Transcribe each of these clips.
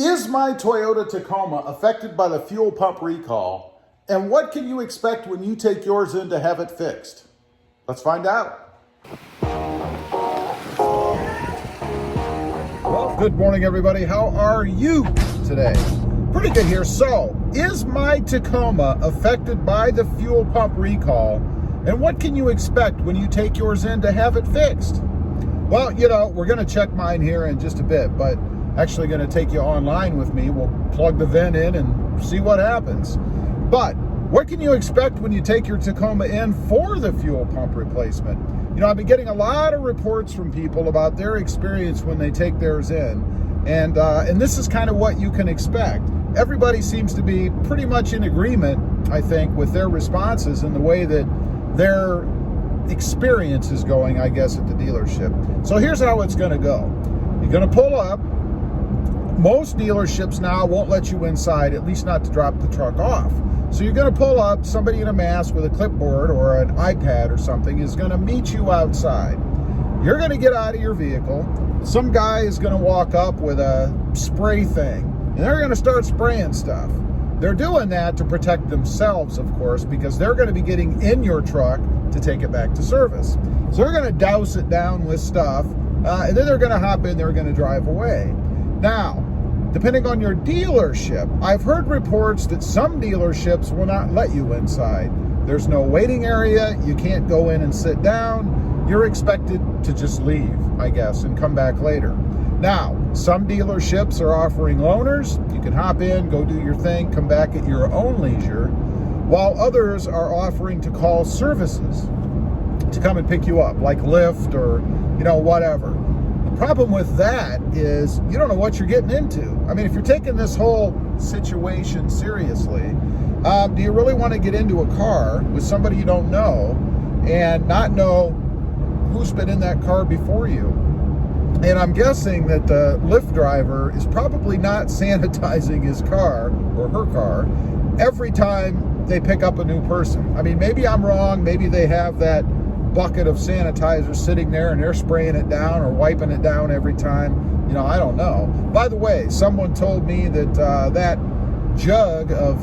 Is my Toyota Tacoma affected by the fuel pump recall? And what can you expect when you take yours in to have it fixed? Let's find out. Well, good morning, everybody. How are you today? Pretty good here. So, is my Tacoma affected by the fuel pump recall? And what can you expect when you take yours in to have it fixed? Well, we're going to check mine here in just a bit, but actually going to take you online with me. We'll plug the vent in and see what happens. But what can you expect when you take your Tacoma in for the fuel pump replacement? I've been getting a lot of reports from people about their experience when they take theirs in. And this is kind of what you can expect. Everybody seems to be pretty much in agreement, I think, with their responses and the way that their experience is going, I guess, at the dealership. So here's how it's going to go. You're going to pull up. Most dealerships now won't let you inside, at least not to drop the truck off. So you're going to pull up, somebody in a mask with a clipboard or an iPad or something is going to meet you outside. You're going to get out of your vehicle. Some guy is going to walk up with a spray thing, and they're going to start spraying stuff. They're doing that to protect themselves, of course, because they're going to be getting in your truck to take it back to service. So they're going to douse it down with stuff, and then they're going to hop in, they're going to drive away. Now, depending on your dealership, I've heard reports that some dealerships will not let you inside. There's no waiting area, you can't go in and sit down. You're expected to just leave, I guess, and come back later. Now, some dealerships are offering loaners. You can hop in, go do your thing, come back at your own leisure, while others are offering to call services to come and pick you up, like Lyft or, whatever. The problem with that is you don't know what you're getting into. I mean, if you're taking this whole situation seriously, do you really want to get into a car with somebody you don't know and not know who's been in that car before you? And I'm guessing that the Lyft driver is probably not sanitizing his car or her car every time they pick up a new person. I mean, maybe I'm wrong. Maybe they have that bucket of sanitizer sitting there and they're spraying it down or wiping it down every time. I don't know. By the way, someone told me that that jug of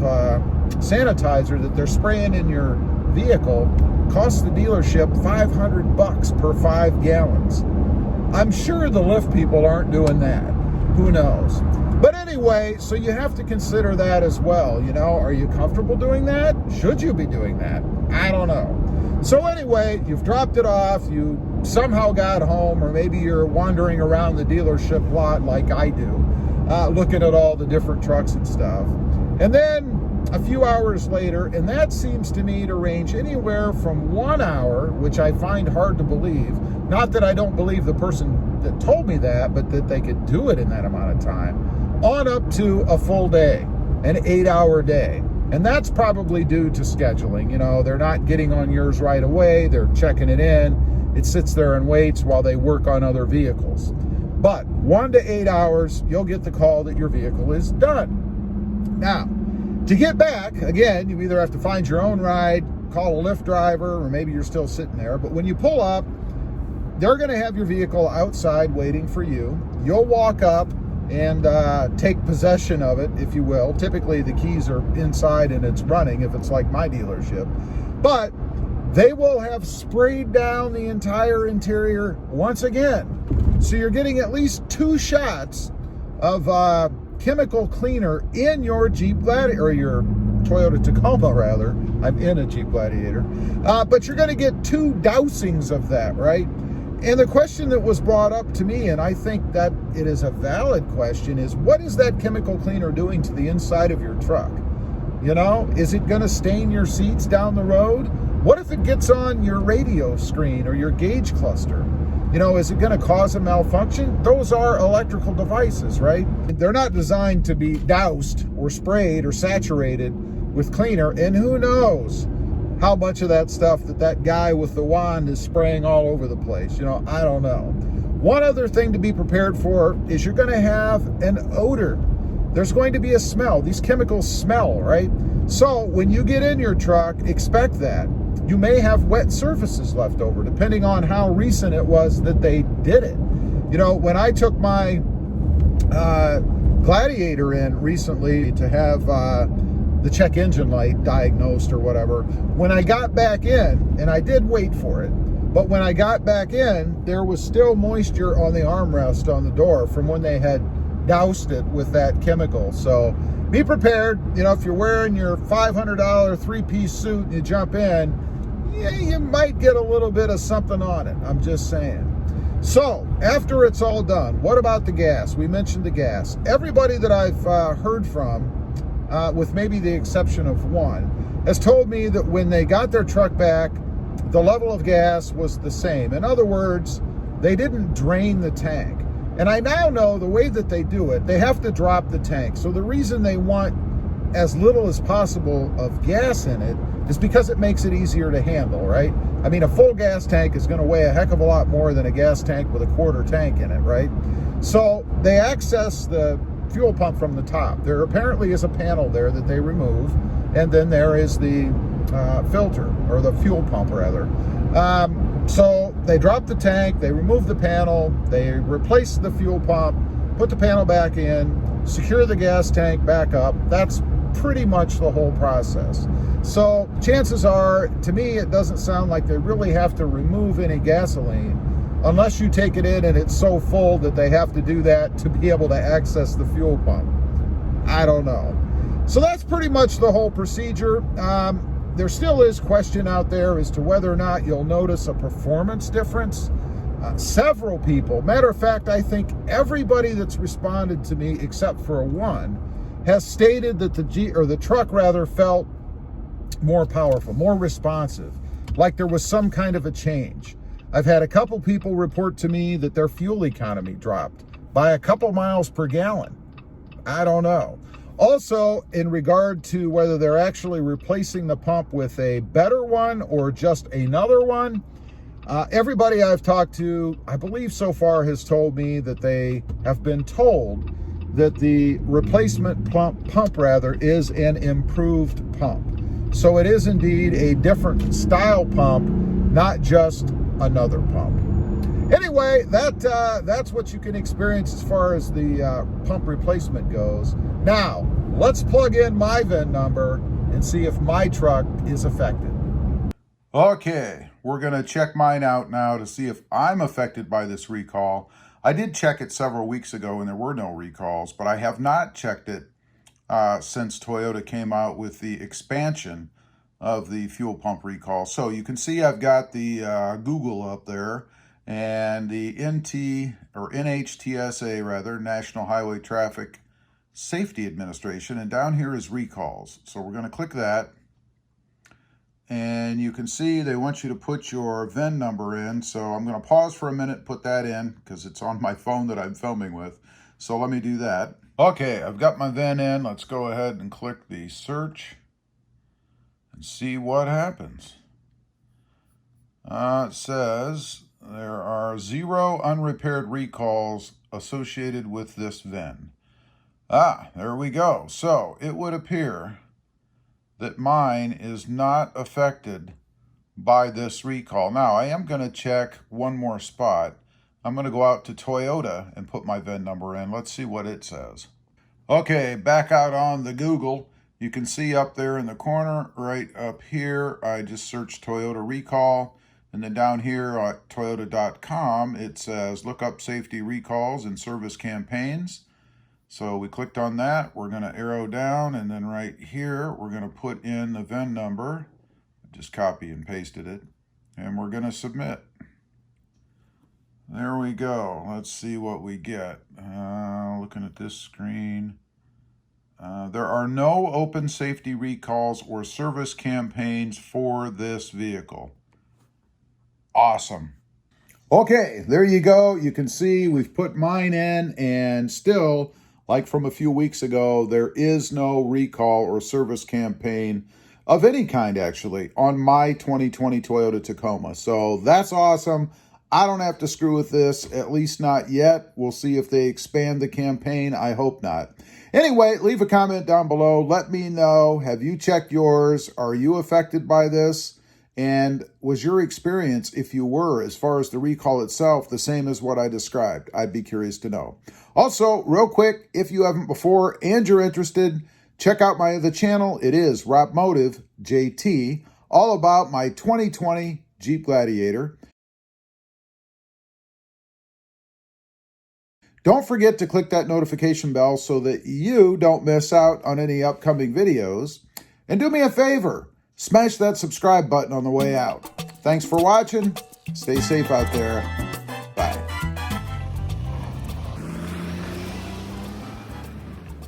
sanitizer that they're spraying in your vehicle costs the dealership $500 per 5 gallons. I'm sure the Lyft people aren't doing that. Who knows? But anyway, so you have to consider that as well. Are you comfortable doing that? Should you be doing that? I don't know. So anyway, you've dropped it off, you somehow got home, or maybe you're wandering around the dealership lot like I do, looking at all the different trucks and stuff. And then a few hours later, and that seems to me to range anywhere from 1 hour, which I find hard to believe. Not that I don't believe the person that told me that, but that they could do it in that amount of time, on up to a full day, an 8-hour day. And that's probably due to scheduling. They're not getting on yours right away. They're checking it in. It sits there and waits while they work on other vehicles. But 1 to 8 hours, you'll get the call that your vehicle is done. Now, to get back, again, you either have to find your own ride, call a Lyft driver, or maybe you're still sitting there. But when you pull up, they're going to have your vehicle outside waiting for you. You'll walk up and take possession of it, if you will. Typically, the keys are inside and it's running if it's like my dealership. But they will have sprayed down the entire interior once again. So you're getting at least 2 shots of chemical cleaner in your Jeep Gladiator, or your Toyota Tacoma, rather. I'm in a Jeep Gladiator. But you're going to get 2 dousings of that, right? And the question that was brought up to me, and I think that it is a valid question, is what is that chemical cleaner doing to the inside of your truck? Is it going to stain your seats down the road? What if it gets on your radio screen or your gauge cluster? Is it going to cause a malfunction? Those are electrical devices, right? They're not designed to be doused or sprayed or saturated with cleaner, and who knows how much of that stuff that guy with the wand is spraying all over the place. I don't know. One other thing to be prepared for is you're going to have an odor. There's going to be a smell. These chemicals smell, right? So when you get in your truck, expect that. You may have wet surfaces left over, depending on how recent it was that they did it. When I took my Gladiator in recently to have the check engine light diagnosed or whatever. When I got back in, and I did wait for it, but when I got back in, there was still moisture on the armrest on the door from when they had doused it with that chemical. So be prepared. You know, if you're wearing your $500 three-piece suit and you jump in, yeah, you might get a little bit of something on it. I'm just saying. So after it's all done, what about the gas? We mentioned the gas. Everybody that I've heard from, with maybe the exception of one, has told me that when they got their truck back, the level of gas was the same. In other words, they didn't drain the tank. And I now know the way that they do it, they have to drop the tank. So the reason they want as little as possible of gas in it is because it makes it easier to handle, right? I mean, a full gas tank is going to weigh a heck of a lot more than a gas tank with a quarter tank in it, right? So they access the fuel pump from the top. There apparently is a panel there that they remove, and then there is the filter, or the fuel pump rather. So they drop the tank, they remove the panel, they replace the fuel pump, put the panel back in, secure the gas tank back up. That's pretty much the whole process. So chances are, to me, it doesn't sound like they really have to remove any gasoline unless you take it in and it's so full that they have to do that to be able to access the fuel pump. I don't know. So that's pretty much the whole procedure. There still is question out there as to whether or not you'll notice a performance difference. Several people, matter of fact, I think everybody that's responded to me except for one has stated that the truck rather felt more powerful, more responsive, like there was some kind of a change. I've had a couple people report to me that their fuel economy dropped by a couple miles per gallon. I don't know. Also, in regard to whether they're actually replacing the pump with a better one or just another one, everybody I've talked to, I believe so far, has told me that they have been told that the replacement pump rather is an improved pump. So it is indeed a different style pump, not just another pump. Anyway, that's what you can experience as far as the pump replacement goes. Now, let's plug in my VIN number and see if my truck is affected. Okay, we're going to check mine out now to see if I'm affected by this recall. I did check it several weeks ago and there were no recalls, but I have not checked it since Toyota came out with the expansion of the fuel pump recall. So you can see I've got the Google up there and the NHTSA rather, National Highway Traffic Safety Administration, and down here is recalls. So we're going to click that. And you can see they want you to put your VIN number in. So I'm going to pause for a minute, put that in, because it's on my phone that I'm filming with. So let me do that. Okay, I've got my VIN in. Let's go ahead and click the search and see what happens. It says there are 0 unrepaired recalls associated with this VIN. There we go. So it would appear that mine is not affected by this recall. Now, I am going to check one more spot. I'm going to go out to Toyota and put my VIN number in. Let's see what it says. Okay, back out on the Google. You can see up there in the corner, right up here, I just searched Toyota recall. And then down here at Toyota.com, it says look up safety recalls and service campaigns. So we clicked on that. We're going to arrow down, and then right here, we're going to put in the VIN number. Just copy and pasted it. And we're going to submit. There we go. Let's see what we get. Looking at this screen. There are no open safety recalls or service campaigns for this vehicle. Awesome. Okay, there you go. You can see we've put mine in, and still, like from a few weeks ago, there is no recall or service campaign of any kind, actually, on my 2020 Toyota Tacoma. So that's awesome. I don't have to screw with this, at least not yet. We'll see if they expand the campaign. I hope not. Anyway, leave a comment down below. Let me know. Have you checked yours? Are you affected by this? And was your experience, if you were, as far as the recall itself, the same as what I described? I'd be curious to know. Also, real quick, if you haven't before and you're interested, check out my other channel. It is RobMotive JT, all about my 2020 Jeep Gladiator. Don't forget to click that notification bell so that you don't miss out on any upcoming videos. And do me a favor, smash that subscribe button on the way out. Thanks for watching. Stay safe out there.